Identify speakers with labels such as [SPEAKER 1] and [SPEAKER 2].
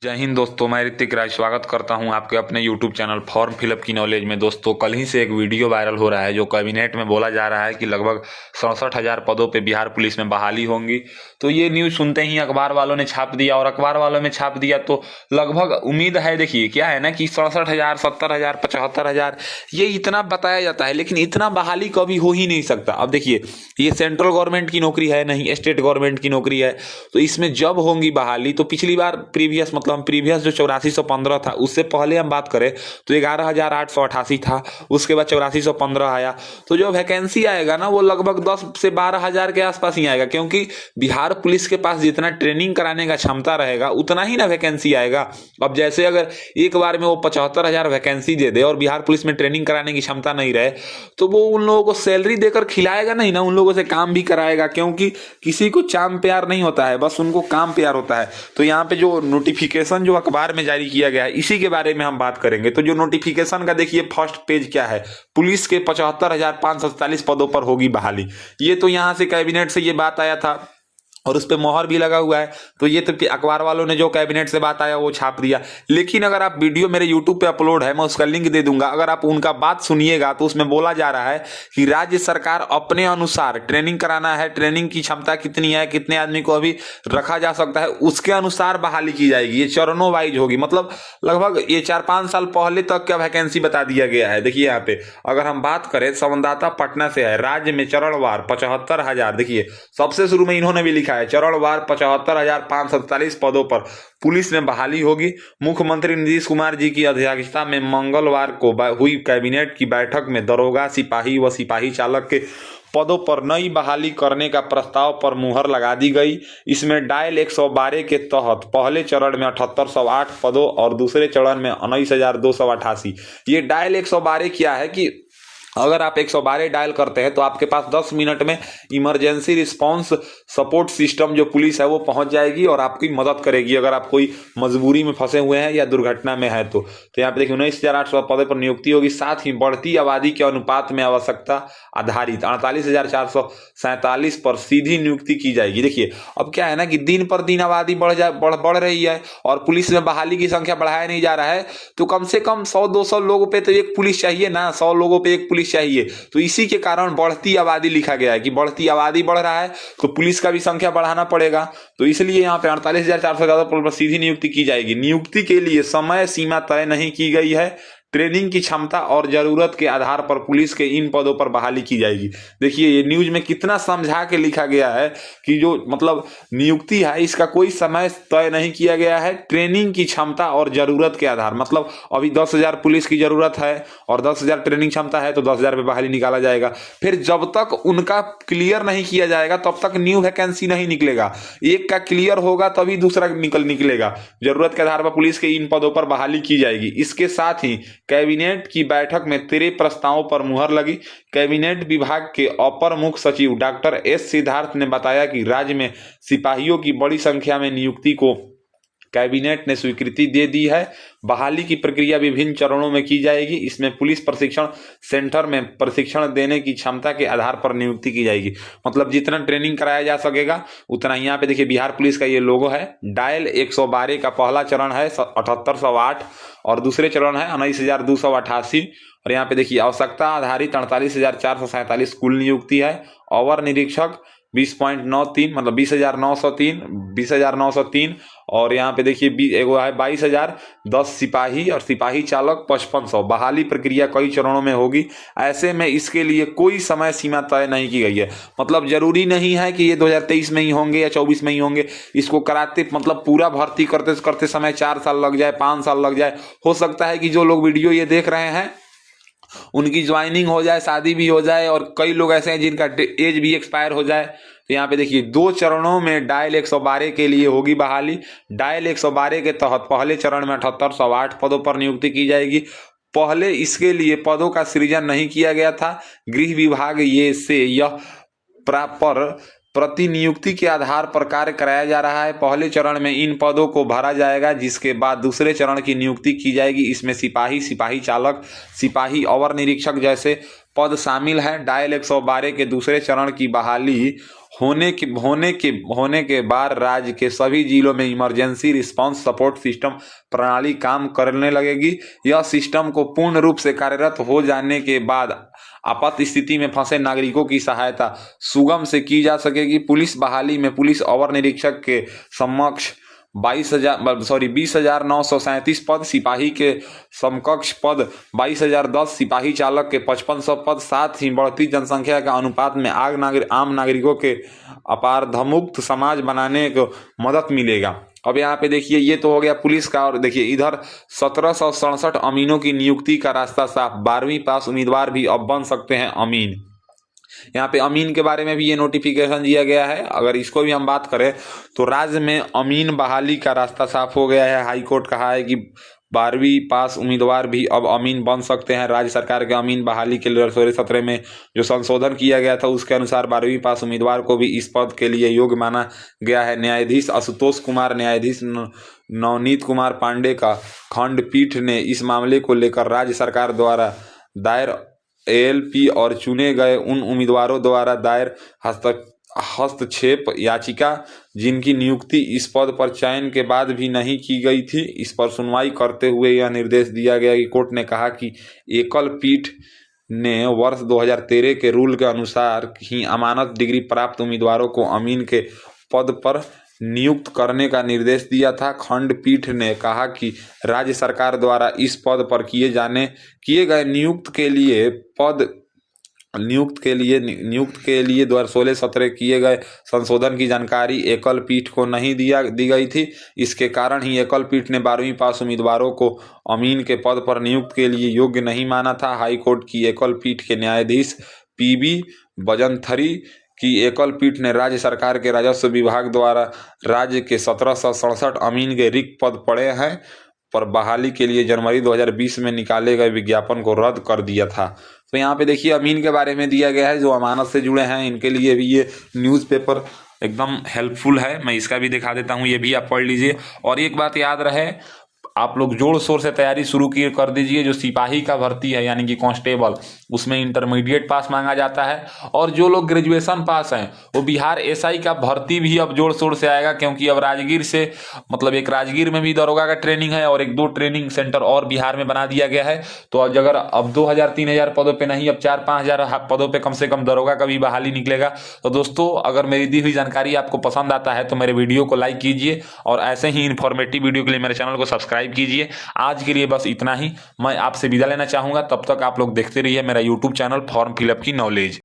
[SPEAKER 1] जय हिंद दोस्तों, मैं ऋतिक राय स्वागत करता हूं आपके अपने YouTube चैनल फॉर्म फिलअप की नॉलेज में। दोस्तों, कल ही से एक वीडियो वायरल हो रहा है जो कैबिनेट में बोला जा रहा है कि लगभग 67,000 पदों पे बिहार पुलिस में बहाली होंगी। तो ये न्यूज़ सुनते ही अखबार वालों ने छाप दिया, और अखबार वालों में छाप दिया तो लगभग उम्मीद है, देखिए क्या है ना कि 67,000, 70,000, 75,000 ये इतना बताया जाता है, लेकिन इतना बहाली कभी हो ही नहीं सकता। अब देखिए, ये सेंट्रल गवर्नमेंट की नौकरी है, नहीं स्टेट गवर्नमेंट की नौकरी है। तो इसमें जब होंगी बहाली, तो पिछली बार प्रीवियस हम प्रीवियस जो 8415 था उससे पहले हम बात करें तो 11,888 था। उसके बाद 8415 आया। तो जो वैकेंसी आएगा ना वो लगभग 10 से 12,000 के आसपास ही आएगा, क्योंकि बिहार पुलिस के पास जितना ट्रेनिंग कराने का क्षमता रहेगा उतना ही ना वैकेंसी आएगा। अब जैसे अगर एक बार में वो 75,000 वैकेंसी दे दे और बिहार पुलिस में ट्रेनिंग कराने की क्षमता नहीं रहे, तो वो उन लोगों को सैलरी देकर खिलाएगा नहीं ना, उन लोगों से काम भी कराएगा, क्योंकि किसी को चाम प्यार नहीं होता है, बस उनको काम प्यार होता है। तो यहाँ पे जो नोटिफिकेशन जो अखबार में जारी किया गया है इसी के बारे में हम बात करेंगे। तो जो नोटिफिकेशन का देखिए फर्स्ट पेज क्या है, पुलिस के 75,547 पदों पर होगी बहाली। ये तो यहाँ से कैबिनेट से ये बात आया था और उस पर मोहर भी लगा हुआ है। तो ये तो अखबार वालों ने जो कैबिनेट से बात आया वो छाप दिया। लेकिन अगर आप वीडियो मेरे यूट्यूब पे अपलोड है, मैं उसका लिंक दे दूंगा, अगर आप उनका बात सुनिएगा तो उसमें बोला जा रहा है कि राज्य सरकार अपने अनुसार ट्रेनिंग कराना है, ट्रेनिंग की क्षमता कितनी है, कितने आदमी को अभी रखा जा सकता है, उसके अनुसार बहाली की जाएगी। ये चरणों वाइज होगी, मतलब लगभग ये 4-5 साल पहले तक का वैकेंसी बता दिया गया है। देखिए यहाँ पे अगर हम बात करें, संवाददाता पटना से है, राज्य में चरणवार 75,000, देखिए सबसे शुरू में इन्होंने भी लिखा है चरणवार 75,547 पदों पर पुलिस में बहाली होगी। मुख्यमंत्री नीतीश कुमार जी की अध्यक्षता में मंगलवार को हुई कैबिनेट की बैठक में दरोगा, सिपाही व सिपाही चालक के पदों पर नई बहाली करने का प्रस्ताव पर मुहर लगा दी गई। इसमें डायल 112 के तहत पहले चरण में 7808 पदों और दूसरे चरण में 19,288। ये डायल 112 क्या है कि अगर आप 112 डायल करते हैं तो आपके पास 10 मिनट में इमरजेंसी रिस्पांस सपोर्ट सिस्टम जो पुलिस है वो पहुंच जाएगी और आपकी मदद करेगी अगर आप कोई मजबूरी में फंसे हुए हैं या दुर्घटना में है। तो यहाँ पे देखिए 19,800 पदों पर नियुक्ति होगी। साथ ही बढ़ती आबादी के अनुपात में आवश्यकता आधारित 48,447 पर सीधी नियुक्ति की जाएगी। देखिए अब क्या है ना कि दिन पर दिन आबादी बढ़ रही है और पुलिस में बहाली की संख्या बढ़ाया नहीं जा रहा है, तो कम से कम 100-200 लोगों पे तो एक पुलिस चाहिए ना, 100 लोगों पे एक पुलिस चाहिए। तो इसी के कारण बढ़ती आबादी लिखा गया है कि बढ़ती आबादी बढ़ रहा है तो पुलिस का भी संख्या बढ़ाना पड़ेगा। तो इसलिए यहाँ पे 48,400 पर सीधी नियुक्ति की जाएगी। नियुक्ति के लिए समय सीमा तय नहीं की गई है। ट्रेनिंग की क्षमता और जरूरत के आधार पर पुलिस के इन पदों पर बहाली की जाएगी। देखिए ये न्यूज में कितना समझा के लिखा गया है कि जो मतलब नियुक्ति है इसका कोई समय तय नहीं किया गया है। ट्रेनिंग की क्षमता और जरूरत के आधार, मतलब अभी 10,000 पुलिस की जरूरत है और 10,000 ट्रेनिंग क्षमता है तो 10,000 पे बहाली निकाला जाएगा। फिर जब तक उनका क्लियर नहीं किया जाएगा तब तक न्यू वैकेंसी नहीं निकलेगा। एक का क्लियर होगा तभी दूसरा निकलेगा। जरूरत के आधार पर पुलिस के इन पदों पर बहाली की जाएगी। इसके साथ ही कैबिनेट की बैठक में 13 प्रस्तावों पर मुहर लगी। कैबिनेट विभाग के अपर मुख्य सचिव डॉक्टर एस सिद्धार्थ ने बताया कि राज्य में सिपाहियों की बड़ी संख्या में नियुक्ति को कैबिनेट ने स्वीकृति दे दी है। बहाली की प्रक्रिया विभिन्न चरणों में की जाएगी। इसमें पुलिस प्रशिक्षण सेंटर में प्रशिक्षण देने की क्षमता के आधार पर नियुक्ति की जाएगी। मतलब जितना ट्रेनिंग कराया जा सकेगा उतना। यहाँ पे देखिए बिहार पुलिस का ये लोगो है। डायल 112 का पहला चरण है 7808 और दूसरे चरण है 19,288। और यहाँ पे देखिए आवश्यकता आधारित 48,447 कुल नियुक्ति है। अवर निरीक्षक 20.93 मतलब 20,903 और यहाँ पे देखिए एगो है 22,000, 10 सिपाही और सिपाही चालक 5500। बहाली प्रक्रिया कई चरणों में होगी। ऐसे में इसके लिए कोई समय सीमा तय नहीं की गई है। मतलब जरूरी नहीं है कि ये 2023 में ही होंगे या 24 में ही होंगे। इसको कराते मतलब पूरा भर्ती करते करते समय 4 साल लग जाए, 5 साल लग जाए। हो सकता है कि जो लोग वीडियो ये देख रहे हैं उनकी ज्वाइनिंग हो जाए, शादी भी हो जाए, और कई लोग ऐसे हैं जिनका एज भी एक्सपायर हो जाए। तो यहाँ पे देखिए 2 चरणों में डायल 112 के लिए होगी बहाली। डायल 112 के तहत पहले चरण में 7808 पदों पर नियुक्ति की जाएगी। पहले इसके लिए पदों का सृजन नहीं किया गया था। गृह विभाग यह प्रतिनियुक्ति के आधार पर कार्य कराया जा रहा है। पहले चरण में इन पदों को भरा जाएगा, जिसके बाद दूसरे चरण की नियुक्ति की जाएगी। इसमें सिपाही, सिपाही चालक, सिपाही अवर निरीक्षक जैसे पद शामिल हैं। डायल 112 के दूसरे चरण की बहाली होने के बाद राज्य के सभी जिलों में इमरजेंसी रिस्पांस सपोर्ट सिस्टम प्रणाली काम करने लगेगी। यह सिस्टम को पूर्ण रूप से कार्यरत हो जाने के बाद आपात स्थिति में फंसे नागरिकों की सहायता सुगम से की जा सकेगी। पुलिस बहाली में पुलिस अवर निरीक्षक के समक्ष 20,937 पद, सिपाही के समकक्ष पद 22,010, सिपाही चालक के 5500 पद। साथ ही बढ़ती जनसंख्या के अनुपात में आम नागरिकों के अपराधमुक्त समाज बनाने को मदद मिलेगा। अब यहाँ पे देखिए, ये तो हो गया पुलिस का। और देखिए इधर 1767 अमीनों की नियुक्ति का रास्ता साफ। 12वीं पास उम्मीदवार भी अब बन सकते हैं अमीन। यहाँ पे अमीन के बारे में भी ये नोटिफिकेशन दिया गया है। अगर इसको भी हम बात करें तो राज्य में अमीन बहाली का रास्ता साफ हो गया है। हाई कोर्ट कहा है कि 12वीं पास उम्मीदवार भी अब अमीन बन सकते हैं। राज्य सरकार के अमीन बहाली के लिए 2017 में जो संशोधन किया गया था उसके अनुसार 12वीं पास उम्मीदवार को भी इस पद के लिए योग्य माना गया है। न्यायाधीश आशुतोष कुमार, न्यायाधीश नवनीत कुमार पांडे का खंडपीठ ने इस मामले को लेकर राज्य सरकार द्वारा दायर एएलपी और चुने गए उन उम्मीदवारों द्वारा दायर हस्तक्षेप याचिका जिनकी नियुक्ति इस पद पर चयन के बाद भी नहीं की गई थी, इस पर सुनवाई करते हुए यह निर्देश दिया गया कि कोर्ट ने कहा कि एकल पीठ ने वर्ष 2013 के रूल के अनुसार ही अमानत डिग्री प्राप्त उम्मीदवारों को अमीन के पद पर नियुक्त करने का निर्देश दिया था। खंडपीठ ने कहा कि राज्य सरकार द्वारा इस पद पर किए गए नियुक्त के लिए 2016-17 किए गए संशोधन की जानकारी एकल पीठ को नहीं दी गई थी। इसके कारण ही एकल पीठ ने 12वीं पास उम्मीदवारों को अमीन के पद पर नियुक्त के लिए योग्य नहीं माना था। हाई कोर्ट की एकल पीठ के न्यायाधीश पीबी बजंथरी की एकल पीठ ने राज्य सरकार के राजस्व विभाग द्वारा राज्य के 1767 अमीन के रिक्त पद पड़े हैं पर बहाली के लिए जनवरी 2020 में निकाले गए विज्ञापन को रद्द कर दिया था। तो यहाँ पे देखिए अमीन के बारे में दिया गया है। जो अमानत से जुड़े हैं इनके लिए भी ये न्यूज़पेपर एकदम हेल्पफुल है। मैं इसका भी दिखा देता हूँ, ये भी आप पढ़ लीजिए। और एक बात याद रहे, आप लोग जोर शोर से तैयारी शुरू कर दीजिए। जो सिपाही का भर्ती है यानी कि कांस्टेबल, उसमें इंटरमीडिएट पास मांगा जाता है। और जो लोग ग्रेजुएशन पास हैं वो बिहार एसआई का भर्ती भी अब जोर शोर से आएगा, क्योंकि अब राजगीर से एक राजगीर में भी दरोगा का ट्रेनिंग है और 1-2 ट्रेनिंग सेंटर और बिहार में बना दिया गया है। तो अगर अब 2000-3000 पदों पे नहीं, अब 4-5000 पदों पे कम से कम दरोगा का भी बहाली निकलेगा। तो दोस्तों, अगर मेरी दी हुई जानकारी आपको पसंद आता है तो मेरे वीडियो को लाइक कीजिए और ऐसे ही इन्फॉर्मेटिव वीडियो के लिए मेरे चैनल को सब्सक्राइब कीजिए। आज के लिए बस इतना ही। मैं आपसे विदा लेना चाहूंगा। तब तक आप लोग देखते रहिए मेरा यूट्यूब चैनल फॉर्म फिलअप की नॉलेज।